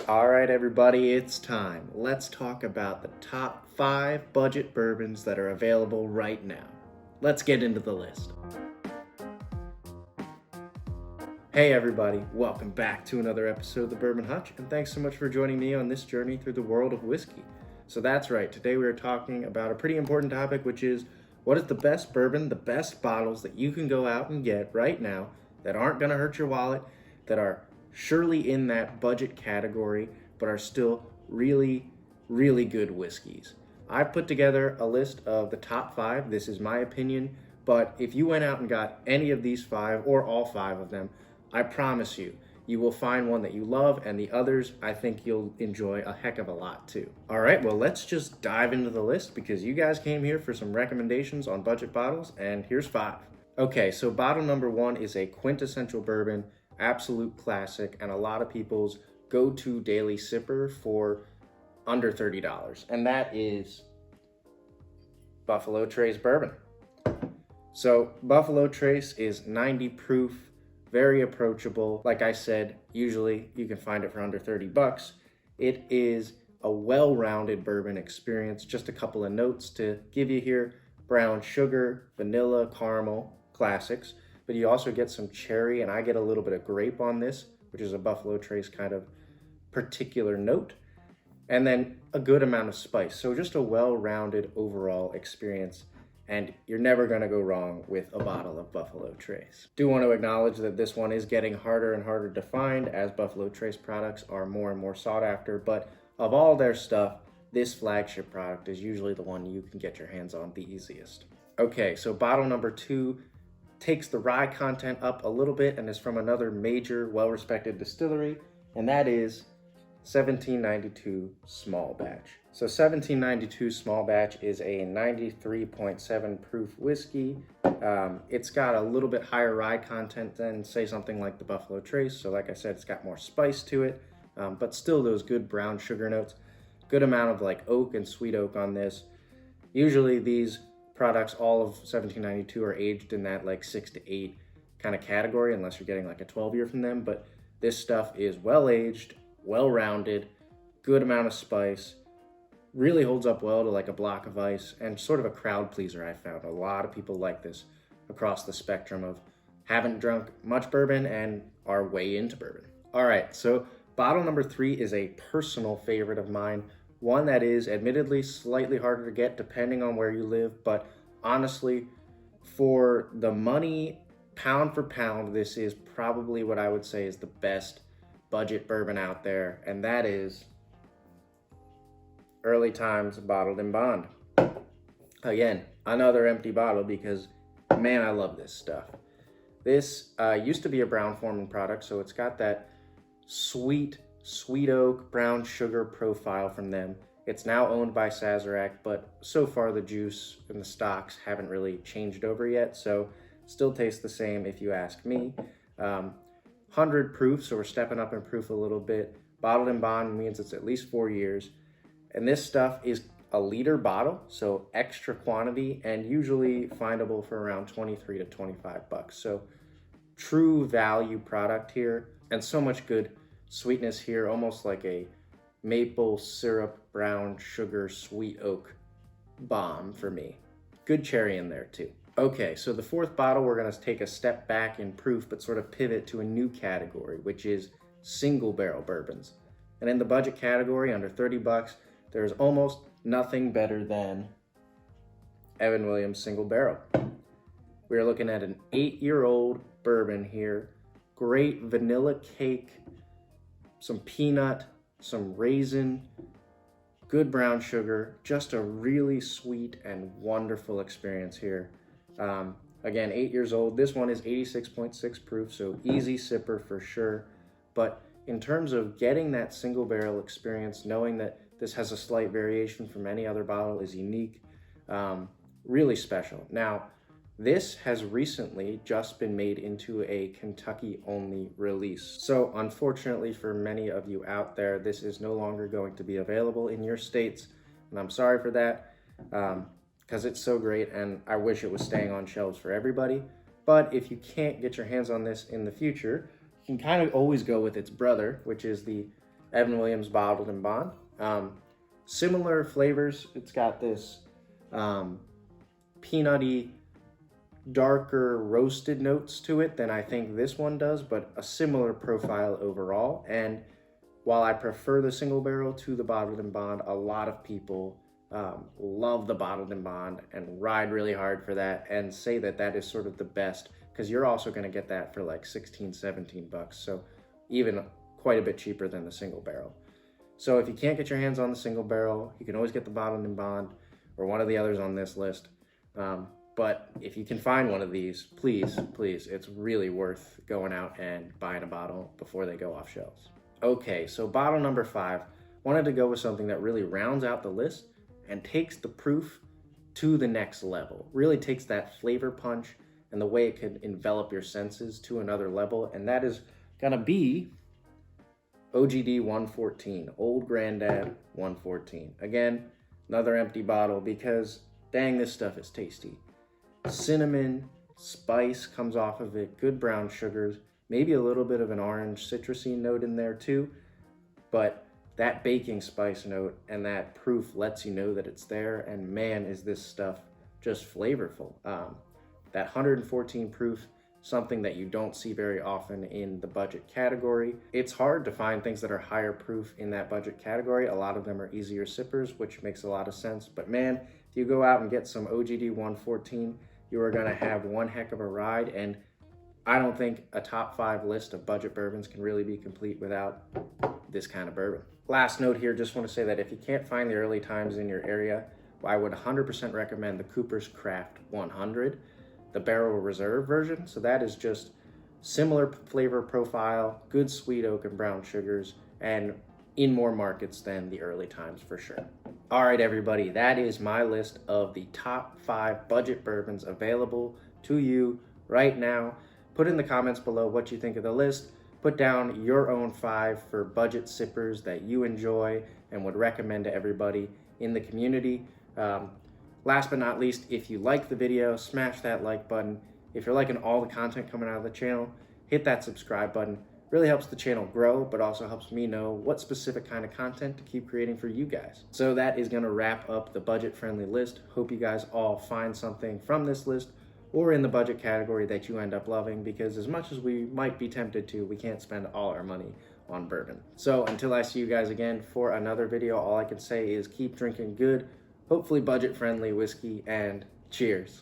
All right, everybody, it's time. Let's talk about the top 5 budget bourbons that are available right now. Let's get into the list. Hey, everybody, welcome back to another episode of the Bourbon Hutch, and thanks so much for joining me on this journey through the world of whiskey. So that's right, today we are talking about a pretty important topic, which is what is the best bourbon, the best bottles that you can go out and get right now that aren't going to hurt your wallet, that are surely in that budget category, but are still really, really good whiskeys. I've put together a list of the top 5. This is my opinion, but if you went out and got any of these 5 or all 5 of them, I promise you, you will find one that you love, and the others I think you'll enjoy a heck of a lot too. All right, well, let's just dive into the list because you guys came here for some recommendations on budget bottles, and here's 5. Okay, so bottle number 1 is a quintessential bourbon, absolute classic, and a lot of people's go-to daily sipper for under $30, and that is Buffalo Trace Bourbon. So Buffalo Trace is 90 proof, very approachable. Like I said, usually you can find it for under $30. It is a well-rounded bourbon experience. Just a couple of notes to give you here: brown sugar, vanilla, caramel, classics, but you also get some cherry, and I get a little bit of grape on this, which is a Buffalo Trace kind of particular note, and then a good amount of spice. So just a well-rounded overall experience, and you're never going to go wrong with a bottle of Buffalo Trace. Do want to acknowledge that this one is getting harder and harder to find as Buffalo Trace products are more and more sought after, but of all their stuff, this flagship product is usually the one you can get your hands on the easiest. Okay, so bottle number 2 takes the rye content up a little bit and is from another major, well-respected distillery, and that is 1792 Small Batch. So 1792 Small Batch is a 93.7 proof whiskey. It's got a little bit higher rye content than, say, something like the Buffalo Trace. So like I said, it's got more spice to it, but still those good brown sugar notes. Good amount of like oak and sweet oak on this. Usually these products, all of 1792, are aged in that like 6 to 8 kind of category, unless you're getting like a 12-year from them. But this stuff is well-aged, well-rounded, good amount of spice, really holds up well to like a block of ice, and sort of a crowd pleaser. I found a lot of people like this across the spectrum of haven't drunk much bourbon and are way into bourbon. All right, so bottle number 3 is a personal favorite of mine. One that is admittedly slightly harder to get depending on where you live, but honestly, for the money, pound for pound, this is probably what I would say is the best budget bourbon out there, and that is Early Times Bottled in Bond. Again, another empty bottle because, man, I love this stuff. This used to be a Brown-Forman product, so it's got that sweet oak, brown sugar profile from them. It's now owned by Sazerac, but so far the juice and the stocks haven't really changed over yet, so still tastes the same if you ask me. 100 proof, so we're stepping up in proof a little bit. Bottled in bond means it's at least 4 years. And this stuff is a liter bottle, so extra quantity, and usually findable for around 23 to 25 bucks. So true value product here, and so much good sweetness here, almost like a maple syrup, brown sugar, sweet oak bomb for me. Good cherry in there too. Okay, so the 4th bottle, we're gonna take a step back in proof, but sort of pivot to a new category, which is single barrel bourbons. And in the budget category, under 30 bucks, there's almost nothing better than Evan Williams Single Barrel. We're looking at an 8-year-old bourbon here. Great vanilla cake, some peanut, some raisin, good brown sugar, just a really sweet and wonderful experience here. Again, 8 years old. This one is 86.6 proof, so easy sipper for sure. But in terms of getting that single barrel experience, knowing that this has a slight variation from any other bottle is unique, really special. Now, this has recently just been made into a Kentucky-only release. So unfortunately for many of you out there, this is no longer going to be available in your states, and I'm sorry for that. Because it's so great, and I wish it was staying on shelves for everybody. But if you can't get your hands on this in the future, you can kind of always go with its brother, which is the Evan Williams Bottled and Bond. Similar flavors. It's got this peanutty, darker roasted notes to it than I think this one does, but a similar profile overall. And while I prefer the single barrel to the Bottled and Bond, a lot of people love the Bottled and Bond and ride really hard for that and say that that is sort of the best, because you're also going to get that for like 16, 17 bucks. So even quite a bit cheaper than the single barrel. So if you can't get your hands on the single barrel, you can always get the Bottled and Bond or one of the others on this list. But if you can find one of these, please, it's really worth going out and buying a bottle before they go off shelves. Okay, so bottle number 5, wanted to go with something that really rounds out the list and takes the proof to the next level. Really takes that flavor punch and the way it can envelop your senses to another level, and that is gonna be OGD 114, Old Granddad 114. Again, another empty bottle because dang, this stuff is tasty. Cinnamon, spice comes off of it, good brown sugars, maybe a little bit of an orange citrusy note in there too, but that baking spice note and that proof lets you know that it's there, and man, is this stuff just flavorful. That 114 proof, something that you don't see very often in the budget category. It's hard to find things that are higher proof in that budget category. A lot of them are easier sippers, which makes a lot of sense, but man, if you go out and get some OGD 114, you are gonna have one heck of a ride, and I don't think a top 5 list of budget bourbons can really be complete without this kind of bourbon. Last note here, just want to say that if you can't find the early times in your area, I would 100% recommend the Cooper's Craft 100, the Barrel Reserve version. So that is just similar flavor profile, good sweet oak and brown sugars, and in more markets than the early times for sure. All right, everybody, that is my list of the top 5 budget bourbons available to you right now. Put in the comments below what you think of the list. Put down your own 5 for budget sippers that you enjoy and would recommend to everybody in the community. Last but not least, if you like the video, smash that like button. If you're liking all the content coming out of the channel, hit that subscribe button. Really helps the channel grow, but also helps me know what specific kind of content to keep creating for you guys. So that is gonna wrap up the budget-friendly list. Hope you guys all find something from this list or in the budget category that you end up loving, because as much as we might be tempted to, we can't spend all our money on bourbon. So until I see you guys again for another video, all I can say is keep drinking good, hopefully budget-friendly whiskey, and cheers.